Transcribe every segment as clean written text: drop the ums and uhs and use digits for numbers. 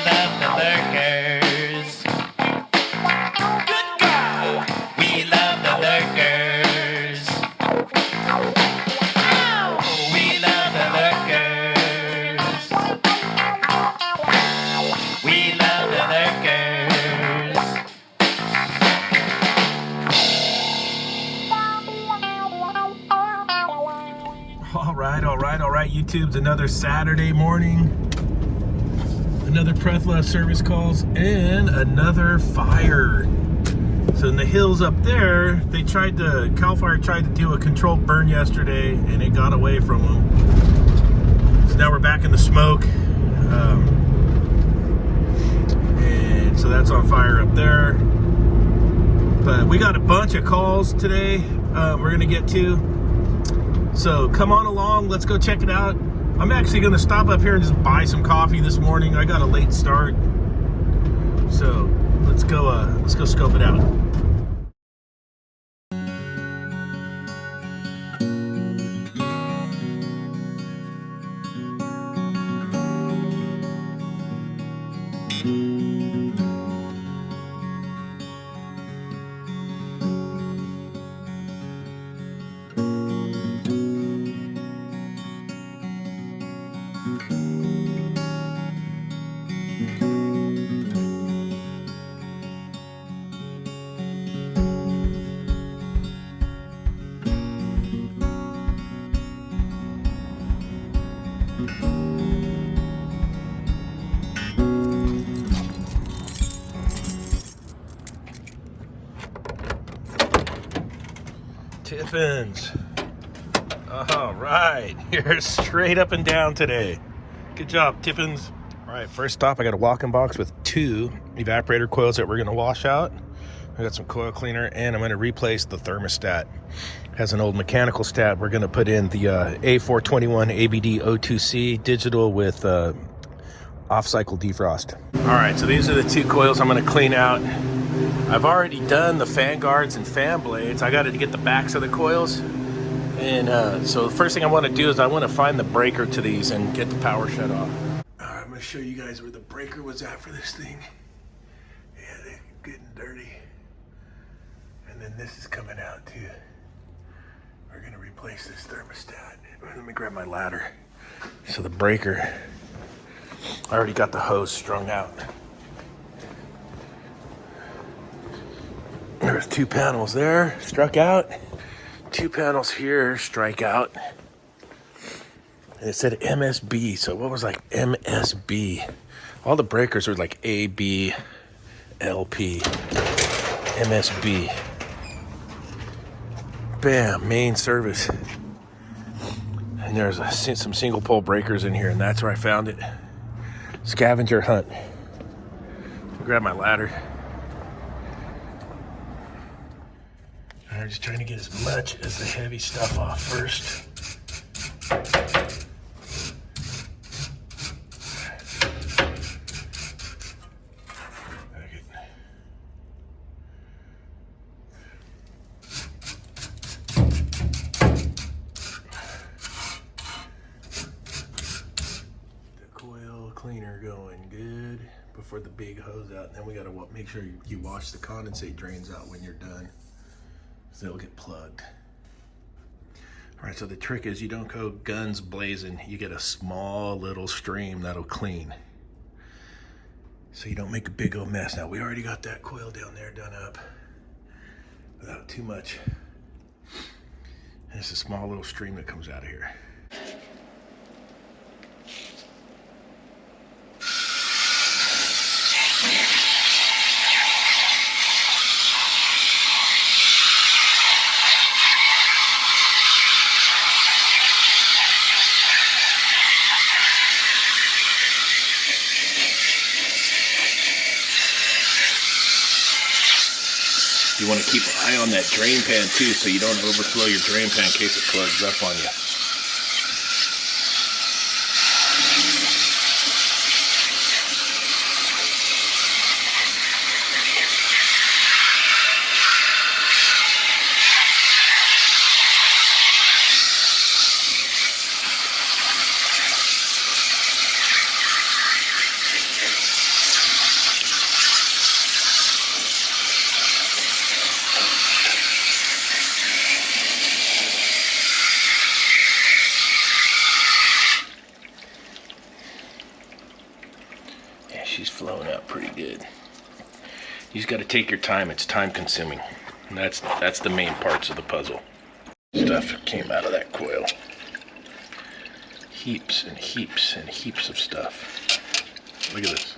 love the lurkers. Good God! We love the lurkers. Ow! We love the lurkers. We love the lurkers. All right, YouTube's another Saturday morning, another Prethla service calls, and another fire. So in the hills up there, CAL FIRE tried to do a controlled burn yesterday, and it got away from them. So now we're back in the smoke, and so that's on fire up there. But we got a bunch of calls today we're gonna get to. So come on along, let's go check it out. I'm actually gonna stop up here and just buy some coffee this morning. I got a late start. So let's go scope it out. Tiffins. All right, you're straight up and down today. Good job, Tiffins. All right, first stop, I got a walk-in box with 2 evaporator coils that we're gonna wash out. I got some coil cleaner, and I'm gonna replace the thermostat. It has an old mechanical stat. We're gonna put in the A421 ABD02C digital with off-cycle defrost. All right, so these are the 2 coils I'm gonna clean out. I've already done the fan guards and fan blades. I got to get the backs of the coils. And so the first thing I want to do is I want to find the breaker to these and get the power shut off. All right, I'm going to show you guys where the breaker was at for this thing. Yeah, they're getting dirty. And then this is coming out too. We're going to replace this thermostat. Let me grab my ladder. So the breaker, I already got the hose strung out. There's 2 panels there, struck out. 2 panels here, strike out. And it said MSB, so what was like MSB? All the breakers were like A, B, LP, MSB. Bam, main service. And there's some single pole breakers in here, and that's where I found it. Scavenger hunt. Grab my ladder. I'm just trying to get as much as the heavy stuff off first. Okay. The coil cleaner going good before the big hose out. And then we gotta make sure you wash the condensate drains out when you're done. So they'll get plugged. All right, so the trick is you don't go guns blazing. You get a small little stream that'll clean. So you don't make a big old mess. Now we already got that coil down there done up without too much. And it's a small little stream that comes out of here. You want to keep an eye on that drain pan too, so you don't overflow your drain pan in case it plugs up on you. she's flowing out pretty good. You just got to take your time. It's time consuming. And that's the main parts of the puzzle. Stuff came out of that coil. Heaps and heaps and heaps of stuff. Look at this.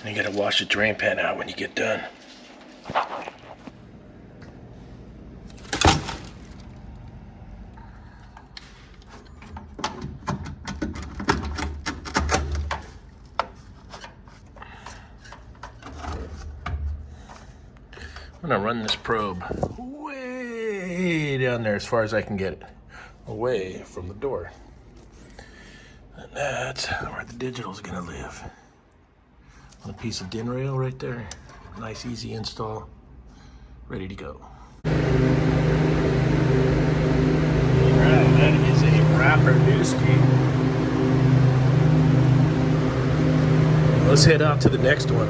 And you got to wash the drain pan out when you get done. I'm gonna run this probe way down there as far as I can get it, away from the door. And that's where the digital's gonna live. On a piece of DIN rail right there. Nice easy install, ready to go. All right, that is a Refrigeration. Let's head out to the next one.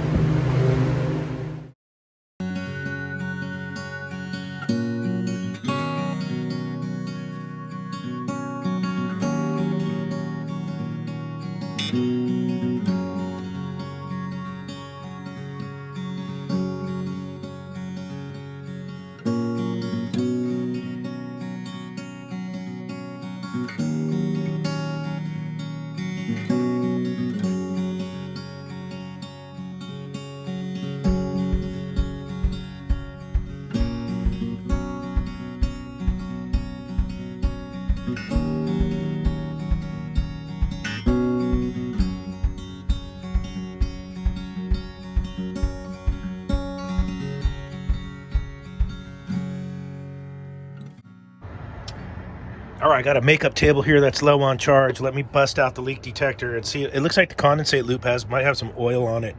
All right, I got a makeup table here that's low on charge. Let me bust out the leak detector and see. It looks like the condensate loop might have some oil on it.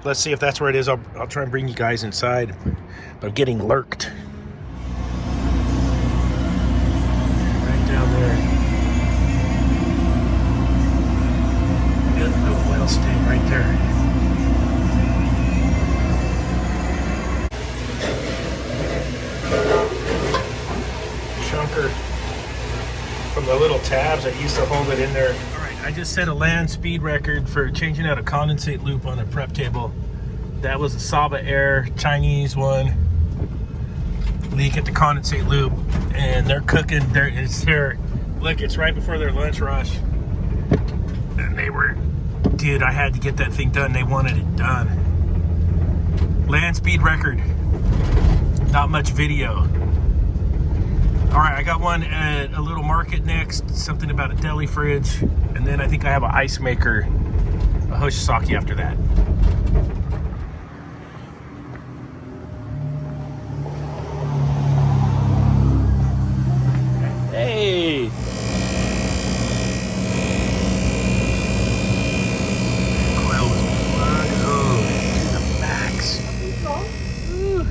Let's see if that's where it is. I'll try and bring you guys inside. But I'm getting lurked. Right down there. Good little oil stain right there. Chunker. From the little tabs that used to hold it in there. All right, I just set a land speed record for changing out a condensate loop on a prep table. That was a Saba Air Chinese one. Leak at the condensate loop, and they're cooking. It's here. Look, it's right before their lunch rush, and they were, dude, I had to get that thing done. They wanted it done. Land speed record. Not much video. All right, I got one at a little market next, something about a deli fridge, and then I think I have an ice maker, a H.V.A.C after that. Hey! Coil was plugged to the max. Woo.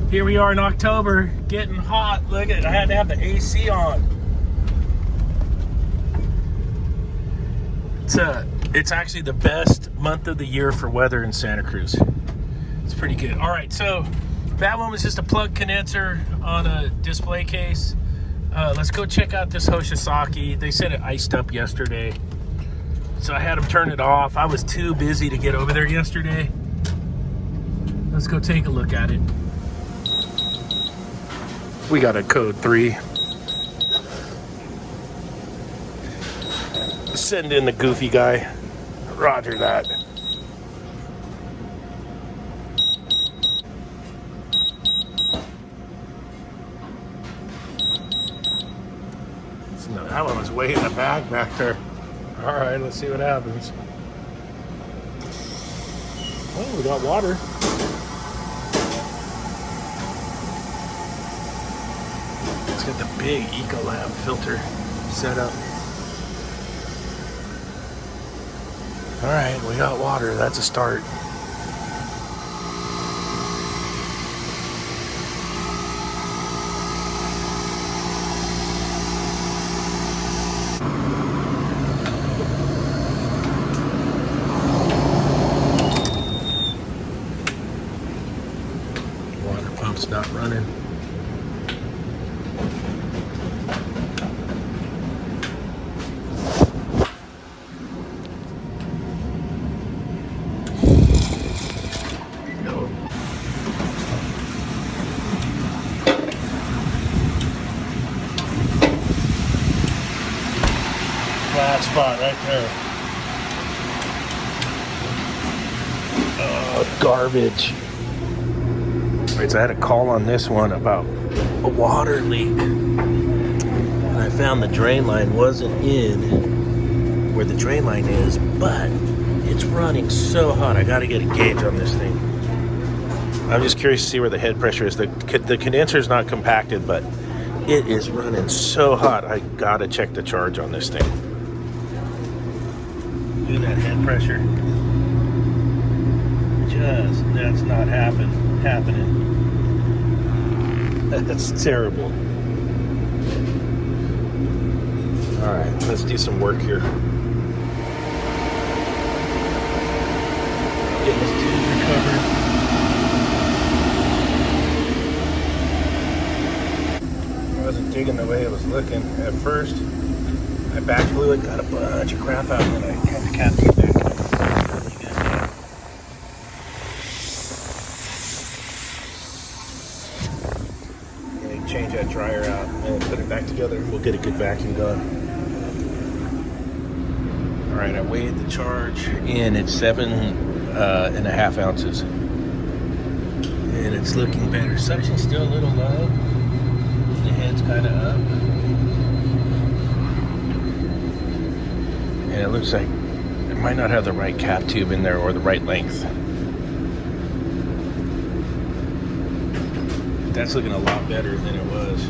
Here we are in October, getting hot. Look at it, I had to have the AC on. It's actually the best month of the year for weather in Santa Cruz. It's pretty good. All right, so that one was just a plug condenser on a display case. Let's go check out this H.V.A.C. They said it iced up yesterday, so I had them turn it off. I was too busy to get over there yesterday. Let's go take a look at it. We got a code 3. Send in the goofy guy. Roger that. No, that one was way in the back there. All right, let's see what happens. Oh, we got water. It's got the big Ecolab filter set up. All right, we got water. That's a start. Water pump's not running. spot right there. Oh, garbage. Right, so I had a call on this one about a water leak. And I found the drain line wasn't in where the drain line is, but it's running so hot. I gotta get a gauge on this thing. I'm just curious to see where the head pressure is. The condenser is not compacted, but it is running so hot. I gotta check the charge on this thing. Look at that head pressure. That's not happening. That's terrible. All right, let's do some work here. Get this tube recovered. I wasn't digging the way it was looking at first. I back blew it, got a bunch of crap out, and then I had to cap it back up. Change that dryer out and put it back together. We'll get a good vacuum going. All right, I weighed the charge in at 7.5 ounces, and it's looking better. Suction's still a little low. The head's kind of up, and it looks like it might not have the right cap tube in there or the right length. That's looking a lot better than it was.